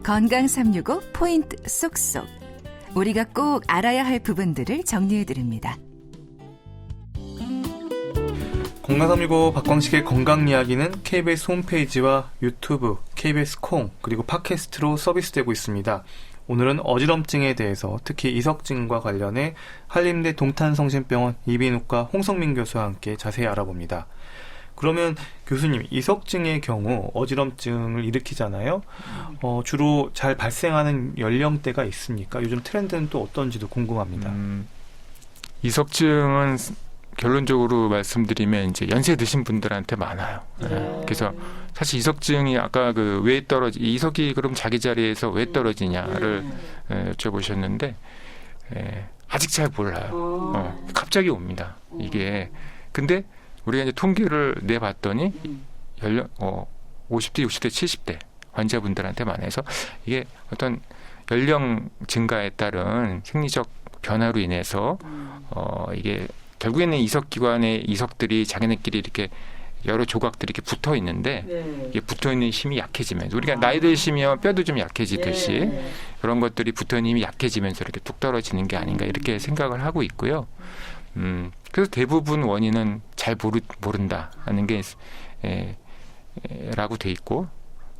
건강 365 포인트 쏙쏙. 우리가 꼭 알아야 할 부분들을 정리해드립니다. 건강 365 박광식의 건강 이야기는 KBS 홈페이지와 유튜브, KBS 콩, 그리고 팟캐스트로 서비스되고 있습니다. 오늘은 어지럼증에 대해서 특히 이석증과 관련해 한림대 동탄성심병원 이비인후과 홍성민 교수와 함께 자세히 알아봅니다. 그러면 교수님, 이석증의 경우 어지럼증을 일으키잖아요. 주로 잘 발생하는 연령대가 있습니까? 요즘 트렌드는 또 어떤지도 궁금합니다. 이석증은 결론적으로 말씀드리면 이제 연세 드신 분들한테 많아요. 그래서 사실 이석증이 아까 왜 이석이 그럼 자기 자리에서 왜 떨어지냐를 여쭤보셨는데 아직 잘 몰라요. 갑자기 옵니다. 이게 근데 우리가 이제 통계를 내봤더니 연령 50대, 60대, 70대 환자분들한테 많아서 이게 어떤 연령 증가에 따른 생리적 변화로 인해서 이게 결국에는 이석기관의 이석들이 자기네끼리 이렇게 여러 조각들이 이렇게 붙어 있는데 이게 붙어 있는 힘이 약해지면서 우리가 나이 드시면 뼈도 좀 약해지듯이 그런 것들이 붙어 있는 힘이 약해지면서 이렇게 뚝 떨어지는 게 아닌가 이렇게 생각을 하고 있고요. 그래서 대부분 원인은 잘 모른다 하는 게 라고 돼 있고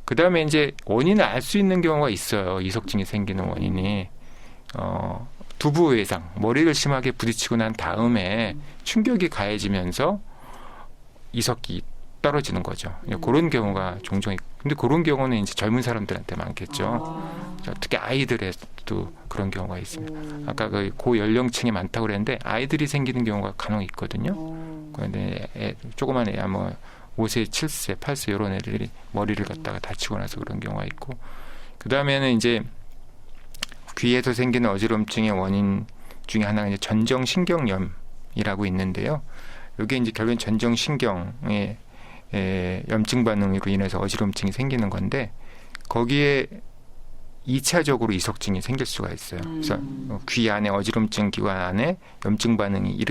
그 다음에 이제 원인을 알 수 있는 경우가 있어요. 이석증이 생기는 원인이 두부 외상, 머리를 심하게 부딪히고 난 다음에 충격이 가해지면서 이석이 떨어지는 거죠. 그런 경우가 종종 있고 근데 그런 경우는 이제 젊은 사람들한테 많겠죠. 특히 아이들에도 그런 경우가 있습니다. 아까 고연령층이 많다고 그랬는데 아이들이 생기는 경우가 간혹 있거든요. 그런데 조그만 애야 5세, 7세, 8세 이런 애들이 머리를 갖다가 다치고 나서 그런 경우가 있고 그 다음에는 이제 귀에서 생기는 어지럼증의 원인 중에 하나가 이제 전정신경염이라고 있는데요. 이게 이제 결국엔 전정신경의 염증 반응으로 인해서 어지럼증이 생기는 건데 거기에 2차적으로 이석증이 생길 수가 있어요. 그래서 귀 안에 어지럼증 기관 안에 염증 반응이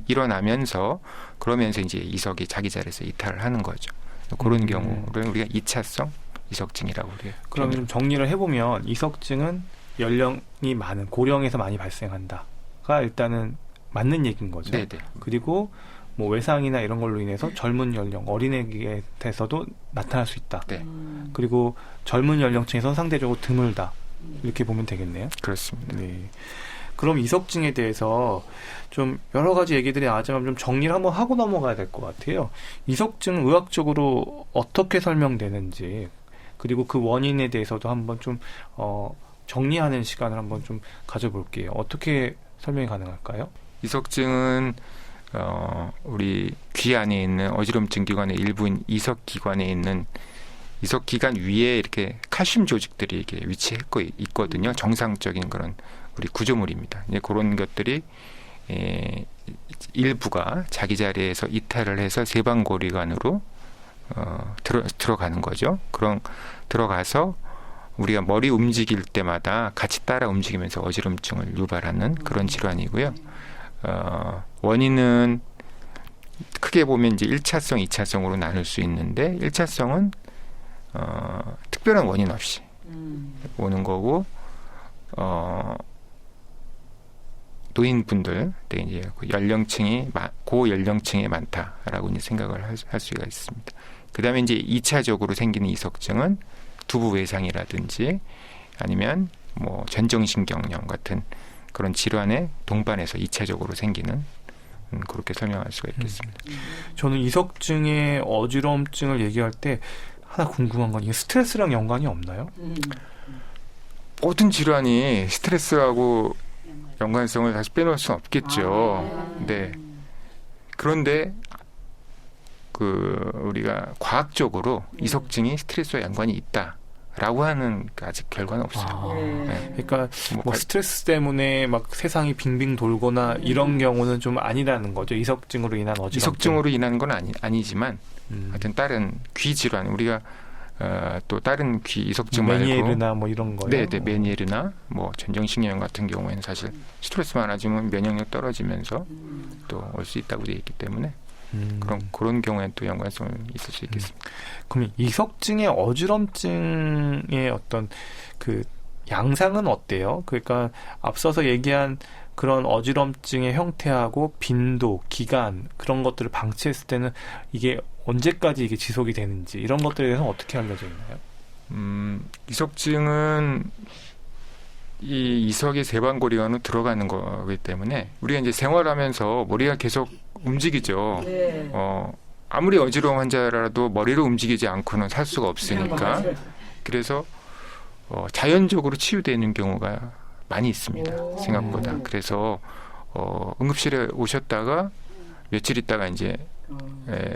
일어나면서 그러면서 이제 이석이 자기 자리에서 이탈을 하는 거죠. 그런 경우를 우리가 2차성 이석증이라고 그래요. 그럼 좀 정리를 해보면 이석증은 연령이 많은 고령에서 많이 발생한다가 일단은 맞는 얘기인 거죠. 네네. 그리고 외상이나 이런 걸로 인해서 젊은 연령, 어린애에서도 나타날 수 있다. 네. 그리고 젊은 연령층에서는 상대적으로 드물다. 이렇게 보면 되겠네요. 그렇습니다. 네. 그럼 이석증에 대해서 좀 여러 가지 얘기들이 나왔지만 좀 정리를 한번 하고 넘어가야 될 것 같아요. 이석증은 의학적으로 어떻게 설명되는지 그리고 그 원인에 대해서도 한번 좀 정리하는 시간을 한번 좀 가져볼게요. 어떻게 설명이 가능할까요? 이석증은 우리 귀 안에 있는 어지럼증 기관의 일부인 이석기관에 있는 이석기관 위에 이렇게 칼슘 조직들이 이렇게 위치했고 있거든요. 정상적인 그런 우리 구조물입니다. 이제 그런 것들이 일부가 자기 자리에서 이탈을 해서 세방고리관으로 들어가는 거죠. 그런 들어가서 우리가 머리 움직일 때마다 같이 따라 움직이면서 어지럼증을 유발하는 그런 질환이고요. 원인은 크게 보면 이제 1차성, 2차성으로 나눌 수 있는데 1차성은 특별한 원인 없이 오는 거고 노인분들 이제 연령층이 고연령층에 많다라고 이제 생각을 할 수가 있습니다. 그다음에 이제 2차적으로 생기는 이석증은 두부 외상이라든지 아니면 전정신경염 같은 그런 질환의 동반해서 2차적으로 생기는 그렇게 설명할 수가 있겠습니다. 저는 이석증의 어지럼증을 얘기할 때 하나 궁금한 건 이게 스트레스랑 연관이 없나요? 모든 질환이 스트레스하고 연관성을 다시 빼놓을 수는 없겠죠. 네. 그런데 우리가 과학적으로 이석증이 스트레스와 연관이 있다라고 하는 아직 결과는 없어요. 네. 그러니까 스트레스 때문에 막 세상이 빙빙 돌거나 이런 경우는 좀 아니라는 거죠. 이석증으로 인한 어지럼증. 이석증으로 인한 건 아니지만 하여튼 다른 귀 질환 우리가 또 다른 귀 이석증 말고 메니에르나 뭐 이런 거요. 네, 메니에르나 뭐 전정신경 같은 경우에는 사실 스트레스 많아지면 면역력 떨어지면서 또 올 수 있다고 되어 있기 때문에 그런 경우에는 또 연관성이 있을 수 있겠습니다. 그럼 이석증의 어지럼증의 어떤 그 양상은 어때요? 그러니까 앞서서 얘기한 그런 어지럼증의 형태하고 빈도, 기간 그런 것들을 방치했을 때는 이게 언제까지 이게 지속이 되는지 이런 것들에 대해서는 어떻게 알려져 있나요? 이석증은 이 이석의 세방고리관으로 들어가는 거기 때문에 우리가 이제 생활하면서 머리가 계속 움직이죠. 네. 아무리 어지러운 환자라도 머리를 움직이지 않고는 살 수가 없으니까. 그래서 자연적으로 치유되는 경우가 많이 있습니다. 생각보다. 그래서 응급실에 오셨다가 며칠 있다가 이제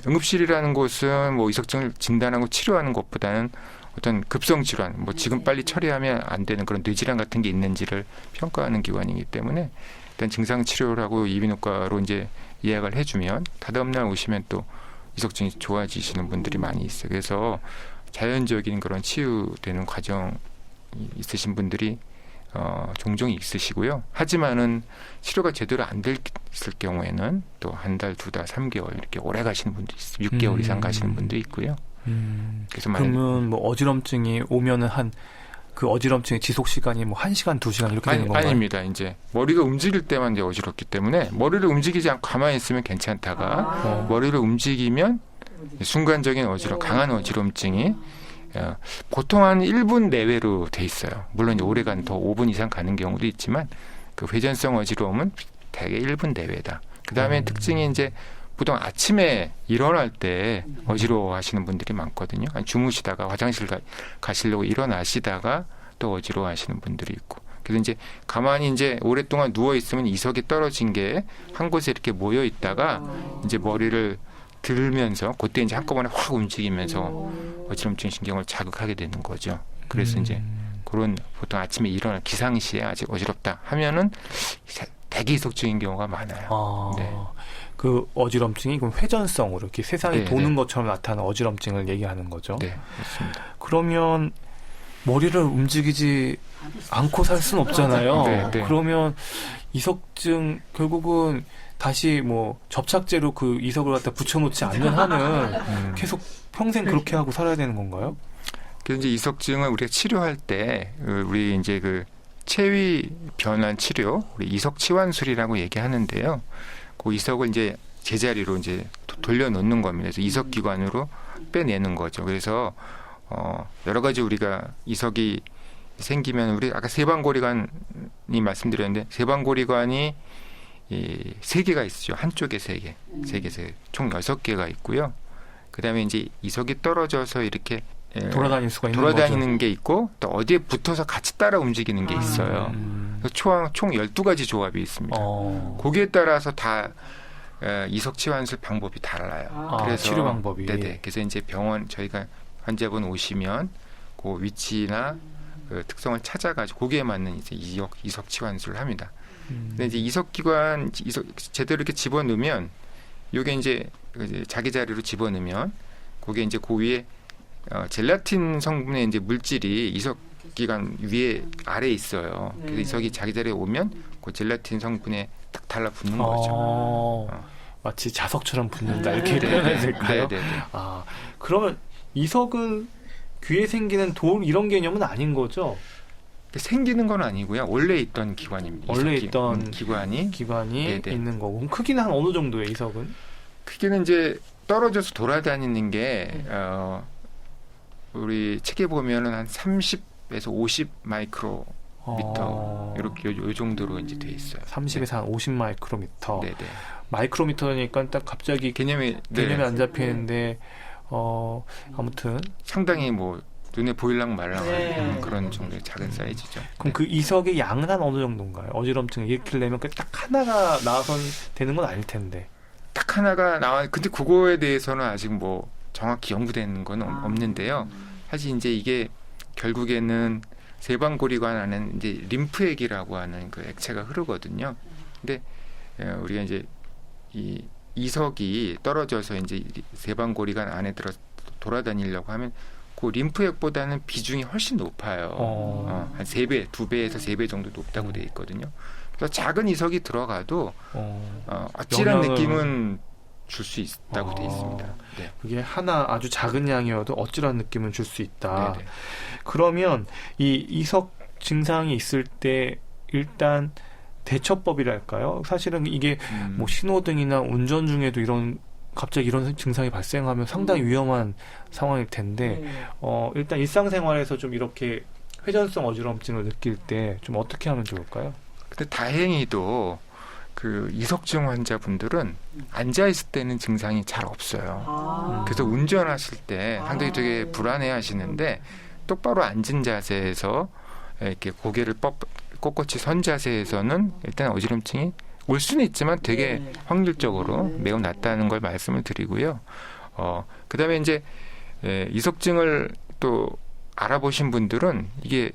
응급실이라는 곳은 뭐 이석증을 진단하고 치료하는 것보다는 어떤 급성 질환, 뭐 지금 빨리 처리하면 안 되는 그런 뇌질환 같은 게 있는지를 평가하는 기관이기 때문에 일단 증상 치료를 하고 이비인후과로 이제 예약을 해주면 다다음 날 오시면 또 이석증이 좋아지시는 분들이 많이 있어요. 그래서 자연적인 그런 치유되는 과정이 있으신 분들이 종종 있으시고요. 하지만은 치료가 제대로 안 됐을 경우에는 또 한 달, 2달, 3개월 이렇게 오래 가시는 분도 있어요. 6개월 이상 가시는 분도 있고요. 그래서 그러면 뭐 어지럼증이 오면은 그 어지럼증의 지속 시간이 뭐 1시간, 2시간 이렇게 되는 건가요? 아닙니다. 이제 머리가 움직일 때만 이제 어지럽기 때문에 머리를 움직이지 않고 가만히 있으면 괜찮다가 머리를 움직이면 순간적인 강한 어지럼증이 보통 한 1분 내외로 돼 있어요. 물론 오래간 더 5분 이상 가는 경우도 있지만 그 회전성 어지러움은 대개 1분 내외다. 그 다음에 특징이 이제 보통 아침에 일어날 때 어지러워하시는 분들이 많거든요. 아니, 주무시다가 화장실 가시려고 일어나시다가 또 어지러워하시는 분들이 있고. 그래서 이제 가만히 이제 오랫동안 누워 있으면 이석이 떨어진 게 한 곳에 이렇게 모여 있다가 이제 머리를 들면서 그때 이제 한꺼번에 확 움직이면서 어지럼증 신경을 자극하게 되는 거죠. 그래서 이제 그런 보통 아침에 일어날 기상시에 아직 어지럽다 하면은 대기 이석증인 경우가 많아요. 네. 그 어지럼증이 그럼 회전성으로 이렇게 세상이 네, 도는 네. 것처럼 나타나는 어지럼증을 얘기하는 거죠. 네, 그렇습니다. 그러면 머리를 움직이지 않고 살 수는 없잖아요. 네, 네. 그러면 이석증 결국은 다시 뭐 접착제로 그 이석을 갖다 붙여놓지 않는 한은 계속 평생 그렇게 하고 살아야 되는 건가요? 그래서 이제 이석증을 우리가 치료할 때 우리 이제 그 체위 변환 치료, 우리 이석 치환술이라고 얘기하는데요. 그 이석을 이제 제자리로 이제 돌려놓는 겁니다. 그래서 이석 기관으로 빼내는 거죠. 그래서 여러 가지 우리가 이석이 생기면 우리 아까 세방고리관이 말씀드렸는데 세방고리관이 3개가 있죠. 한쪽에 3개, 총 6개가 있고요. 그다음에 이제 이석이 떨어져서 이렇게 돌아다닐 수가 있는 돌아다니는 거죠. 게 있고 또 어디에 붙어서 같이 따라 움직이는 게 있어요. 그래서 총 12가지 조합이 있습니다. 거기에 따라서 다 이석 치환술 방법이 달라요. 그래서 치료 방법이. 네네. 그래서 이제 병원 저희가 환자분 오시면 그 위치나 그 특성을 찾아가지고 거기에 맞는 이제 이석 치환술을 합니다. 근데 이제 이석 제대로 이렇게 집어넣으면 요게 이제 자기 자리로 집어넣으면 거기에 이제 그 위에 젤라틴 성분의 이제 물질이 이석 기관 위에 아래에 있어요. 그래서 이석이 자기 자리에 오면 그 젤라틴 성분에 딱 달라붙는 거죠. 마치 자석처럼 붙는다 이렇게 표현해야 될까요? 네네. 그러면 이석은 귀에 생기는 돌 이런 개념은 아닌 거죠? 생기는 건 아니고요. 원래 있던 기관입니다. 원래 있던 기관이 기관이 네네. 있는 거고. 그럼 크기는 한 어느 정도예요, 이석은? 크기는 이제 떨어져서 돌아다니는 게 우리 책에 보면은 한 30에서 50 마이크로미터 이렇게 요 정도로 이제 돼 있어요. 30에서 한 50 마이크로미터. 네네. 마이크로미터니까 딱 갑자기 개념이 안 잡히는데 아무튼 상당히 뭐 눈에 보일랑 말랑 그런 정도의 작은 사이즈죠. 그럼 그 이석의 양은 한 어느 정도인가요? 어지럼증을 일으키려면 딱 하나가 나와서 되는 건 아닐 텐데. 딱 하나가 근데 그거에 대해서는 아직 뭐 정확히 연구된 건 없는데요. 사실 이제 이게 결국에는 세방고리관 안에 이제 림프액이라고 하는 그 액체가 흐르거든요. 근데 우리가 이제 이 이석이 떨어져서 이제 세방고리관 안에 들어 돌아다니려고 하면 그 림프액보다는 비중이 훨씬 높아요. 한 3배, 2배에서 3배 정도 높다고 돼 있거든요. 그래서 작은 이석이 들어가도 아찔한 영향을- 느낌은 줄 수 있다고 돼 있습니다. 네. 그게 하나 아주 작은 양이어도 어찌란 느낌을 줄 수 있다. 네네. 그러면 이 이석 증상이 있을 때 일단 대처법이랄까요? 사실은 이게 뭐 신호등이나 운전 중에도 갑자기 이런 증상이 발생하면 상당히 위험한 상황일 텐데 일단 일상생활에서 좀 이렇게 회전성 어지럼증을 느낄 때 좀 어떻게 하면 좋을까요? 근데 다행히도 그 이석증 환자분들은 앉아 있을 때는 증상이 잘 없어요. 그래서 운전하실 때 상당히 되게 불안해 하시는데 똑바로 앉은 자세에서 이렇게 고개를 꼿꼿이 선 자세에서는 일단 어지럼증이 올 수는 있지만 되게 확률적으로 매우 낮다는 걸 말씀을 드리고요. 그다음에 이제 이석증을 또 알아보신 분들은 이게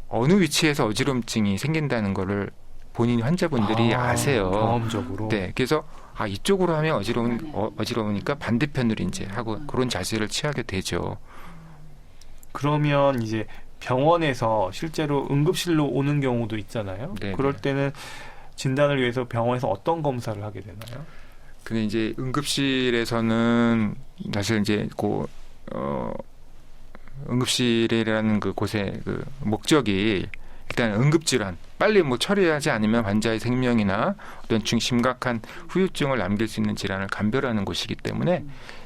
어느 위치에서 어지럼증이 생긴다는 거를 본인 환자분들이 아세요. 경험적으로. 네, 그래서 이쪽으로 하면 어지러우니까 반대편으로 이제 하고 그런 자세를 취하게 되죠. 그러면 이제 병원에서 실제로 응급실로 오는 경우도 있잖아요. 네네. 그럴 때는 진단을 위해서 병원에서 어떤 검사를 하게 되나요? 근데 이제 응급실에서는 사실 이제 응급실이라는 그 곳의 그 목적이 일단 응급질환 빨리 뭐 처리하지 않으면 환자의 생명이나 어떤 심각한 후유증을 남길 수 있는 질환을 감별하는 곳이기 때문에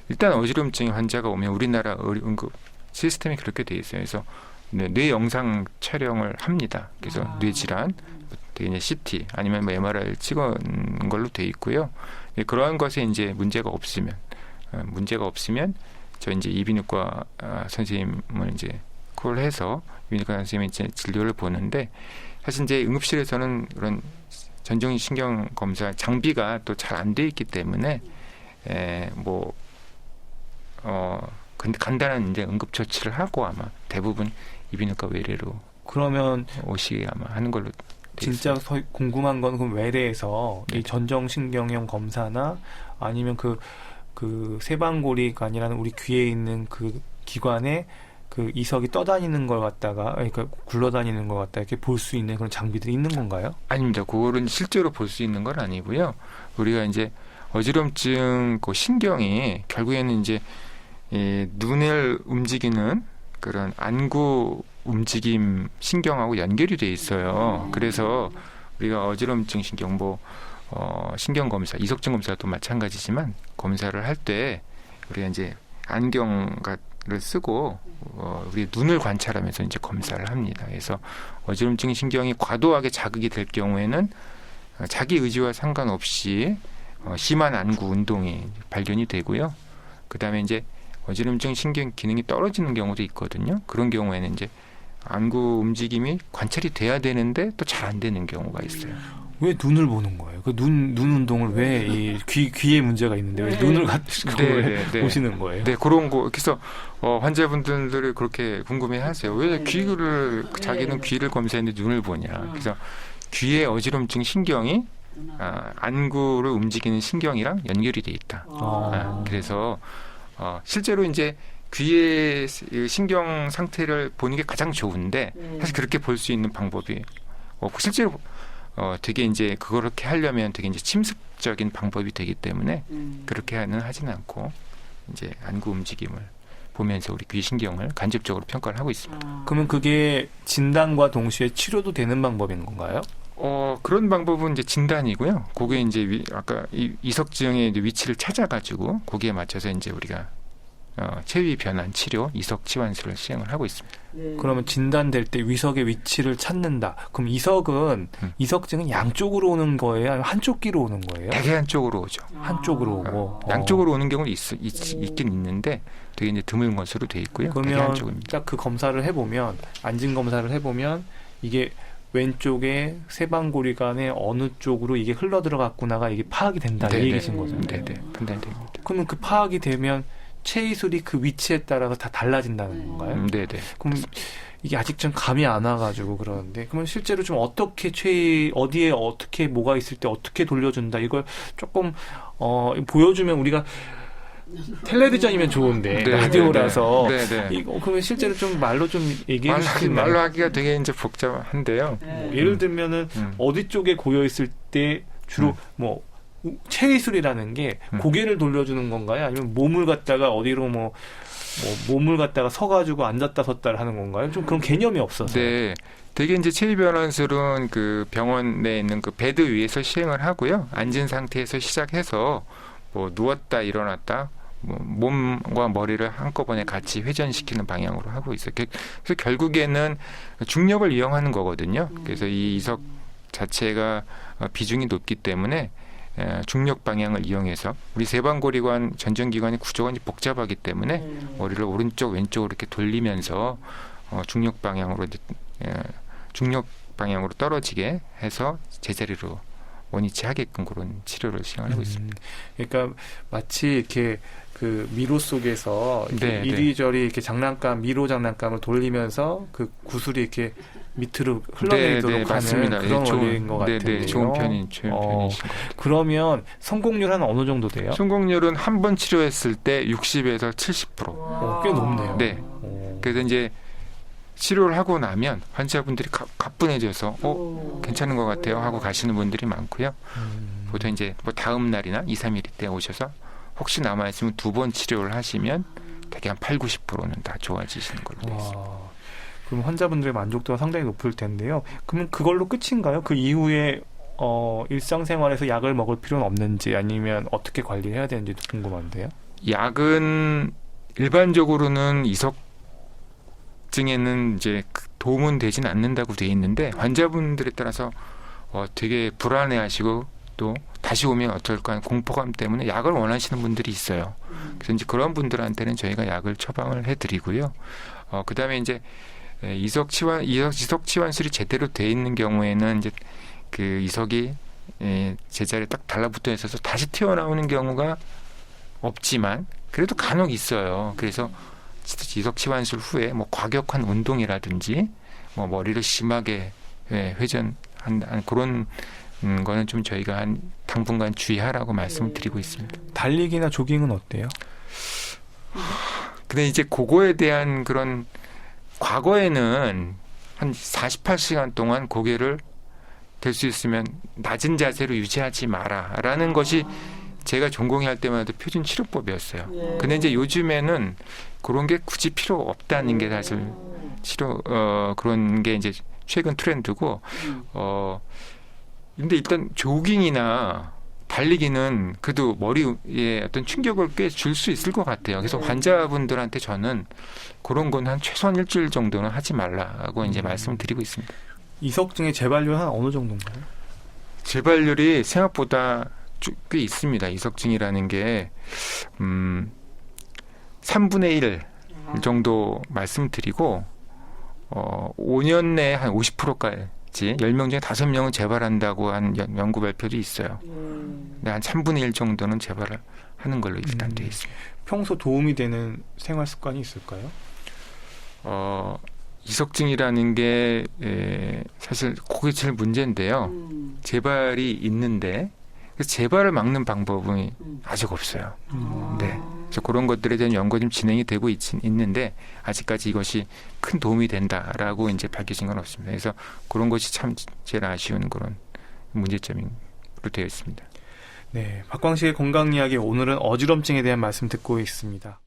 일단 어지럼증 환자가 오면 우리나라 응급 시스템이 그렇게 돼 있어요. 그래서 뇌 영상 촬영을 합니다. 그래서 뇌 질환, 이제 CT 아니면 뭐 MRI를 찍은 걸로 돼 있고요. 그러한 것에 이제 문제가 없으면 저 이제 이비인후과 선생님을 이제 콜해서 이비인후과 선생님이 이제 진료를 보는데 사실 이제 응급실에서는 그런 전정신경 검사 장비가 또 잘 안 돼 있기 때문에 간단한 이제 응급 처치를 하고 아마 대부분 이비인후과 외래로 그러면 오시게 아마 하는 걸로 돼 진짜 있어요. 궁금한 건 그럼 외래에서 네. 이 전정신경형 검사나 아니면 그 세방고리관이라는 우리 귀에 있는 그 기관에 그 이석이 떠다니는 걸 갖다가 그러니까 굴러다니는 걸 갖다 이렇게 볼 수 있는 그런 장비들이 있는 건가요? 아닙니다. 그거는 실제로 볼 수 있는 건 아니고요. 우리가 이제 어지럼증 그 신경이 결국에는 이제 눈을 움직이는 그런 안구 움직임 신경하고 연결이 돼 있어요. 그래서 우리가 어지럼증 신경 신경 검사, 이석증 검사도 마찬가지지만 검사를 할 때 우리가 이제 안경을 쓰고 우리 눈을 관찰하면서 이제 검사를 합니다. 그래서 어지럼증 신경이 과도하게 자극이 될 경우에는 자기 의지와 상관없이 심한 안구 운동이 발견이 되고요. 그다음에 이제 어지럼증 신경 기능이 떨어지는 경우도 있거든요. 그런 경우에는 이제 안구 움직임이 관찰이 돼야 되는데 또 잘 안 되는 경우가 있어요. 왜 눈을 보는 거예요? 그 눈 운동을 왜 이 귀에 문제가 있는데 왜 눈을 보시는 거예요? 네, 그런 거. 그래서 환자분들이 그렇게 궁금해하세요. 왜 귀를 자기는 귀를 검사했는데 눈을 보냐? 그래서 귀의 어지럼증 신경이 안구를 움직이는 신경이랑 연결이 돼 있다. 그래서 실제로 이제 귀의 신경 상태를 보는 게 가장 좋은데 사실 그렇게 볼 수 있는 방법이 없고 실제로 되게 이제 그렇게 하려면 되게 이제 침습적인 방법이 되기 때문에 그렇게는 하지는 않고 이제 안구 움직임을 보면서 우리 귀 신경을 간접적으로 평가를 하고 있습니다. 그러면 그게 진단과 동시에 치료도 되는 방법인 건가요? 그런 방법은 이제 진단이고요. 그게 이제 아까 이석증의 위치를 찾아가지고 거기에 맞춰서 이제 우리가 체위 변환 치료, 이석 치환술을 시행을 하고 있습니다. 그러면 진단될 때 위석의 위치를 찾는다. 그럼 이석증은 양쪽으로 오는 거예요? 아니면 한쪽 귀로 오는 거예요? 대개 한쪽으로 오죠. 한쪽으로 오고. 양쪽으로 오는 경우는 있긴 있는데 되게 이제 드문 것으로 돼 있고요. 대개 그러면 한쪽입니다. 딱 그 검사를 해보면 앉은 검사를 해보면 이게 왼쪽에 세방고리관의 어느 쪽으로 이게 흘러 들어갔구나가 이게 파악이 된다 이 얘기신 거죠. 네네, 판단됩니다. 그러면 그 파악이 되면 체이술이 그 위치에 따라서 다 달라진다는 건가요? 네네. 그럼 이게 아직 좀 감이 안 와가지고 그러는데 그러면 실제로 좀 어떻게 어디에 어떻게 뭐가 있을 때 어떻게 돌려준다 이걸 조금 보여주면 우리가 텔레비전이면 좋은데 네, 라디오라서 네, 네. 이거 그러면 실제로 좀 말로 좀 얘기해 주시면 말로 하기가 되게 이제 복잡한데요. 예를 들면은 어디 쪽에 고여 있을 때 주로 뭐 체위술이라는 게 고개를 돌려주는 건가요? 아니면 몸을 갖다가 어디로 뭐 몸을 갖다가 서가지고 앉았다 섰다 하는 건가요? 좀 그런 개념이 없어서. 네. 되게 이제 체위변환술은 그 병원 내에 있는 그 베드 위에서 시행을 하고요. 앉은 상태에서 시작해서 뭐 누웠다 일어났다 뭐 몸과 머리를 한꺼번에 같이 회전시키는 방향으로 하고 있어요. 그래서 결국에는 중력을 이용하는 거거든요. 그래서 이 이석 자체가 비중이 높기 때문에 중력 방향을 이용해서 우리 세방고리관 전정기관의 구조가 복잡하기 때문에 머리를 오른쪽 왼쪽으로 이렇게 돌리면서 중력 방향으로 중력 방향으로 떨어지게 해서 제자리로 원위치 하게끔 그런 치료를 시행하고 있습니다. 그러니까 마치 이렇게 그 미로 속에서 이렇게 네, 이리저리 이렇게 미로 장난감을 돌리면서 그 구슬이 이렇게 밑으로 흘러내리도록 하는 맞습니다. 그런 원리인 것 같아요. 네, 좋은 편이신 것 같아요. 그러면 성공률 한 어느 정도 돼요? 성공률은 한 번 치료했을 때 60에서 70%. 꽤 높네요. 네. 그래서 이제 치료를 하고 나면 환자분들이 가뿐해져서 괜찮은 것 같아요 하고 가시는 분들이 많고요. 보통 이제 뭐 다음 날이나 2, 3일 때 오셔서 혹시 남아있으면 2번 치료를 하시면 대개 한 8, 90%는 다 좋아지시는 걸로 되어 있습니다. 그럼 환자분들의 만족도가 상당히 높을 텐데요. 그러면 그걸로 끝인가요? 그 이후에 일상생활에서 약을 먹을 필요는 없는지 아니면 어떻게 관리해야 되는지도 궁금한데요. 약은 일반적으로는 이석증에는 이제 도움은 되진 않는다고 되어 있는데 환자분들에 따라서 되게 불안해하시고 또 다시 오면 어떨까 하는 공포감 때문에 약을 원하시는 분들이 있어요. 그래서 이제 그런 분들한테는 저희가 약을 처방을 해드리고요. 그다음에 이제 이석 치환술이 제대로 돼 있는 경우에는 이제 그 이석이 제자리에 딱 달라붙어 있어서 다시 튀어나오는 경우가 없지만 그래도 간혹 있어요. 그래서 이석 치환술 후에 뭐 과격한 운동이라든지 뭐 머리를 심하게 회전한 그런 거는 좀 저희가 한 당분간 주의하라고 말씀을 드리고 있습니다. 달리기나 조깅은 어때요? 근데 이제 그거에 대한 그런 과거에는 한 48시간 동안 고개를 될 수 있으면 낮은 자세로 유지하지 마라라는 것이 제가 전공의 할 때마다 표준 치료법이었어요. 근데 이제 요즘에는 그런 게 굳이 필요 없다는 게 사실 그런 게 이제 최근 트렌드고 근데 일단 조깅이나 달리기는 그래도 머리에 어떤 충격을 꽤 줄 수 있을 것 같아요. 그래서 환자분들한테 저는 그런 건 한 최소한 일주일 정도는 하지 말라고 이제 말씀을 드리고 있습니다. 이석증의 재발률 한 어느 정도인가요? 재발률이 생각보다 꽤 있습니다. 이석증이라는 게 3분의 1 정도 말씀드리고 5년 내에 한 50%까지 10명 중에 5명은 재발한다고 한 연구 발표도 있어요. 근데 한 3분의 1 정도는 재발을 하는 걸로 일단 되어 있습니다. 평소 도움이 되는 생활 습관이 있을까요? 이석증이라는 게 사실 그게 제일 문제인데요. 재발이 있는데 재발을 막는 방법은 아직 없어요. 네. 그래서 그런 것들에 대한 연구가 좀 진행이 되고 있는데 아직까지 이것이 큰 도움이 된다라고 이제 밝혀진 건 없습니다. 그래서 그런 것이 참 제일 아쉬운 그런 문제점으로 되어 있습니다. 네, 박광식의 건강 이야기 오늘은 어지럼증에 대한 말씀 듣고 있습니다.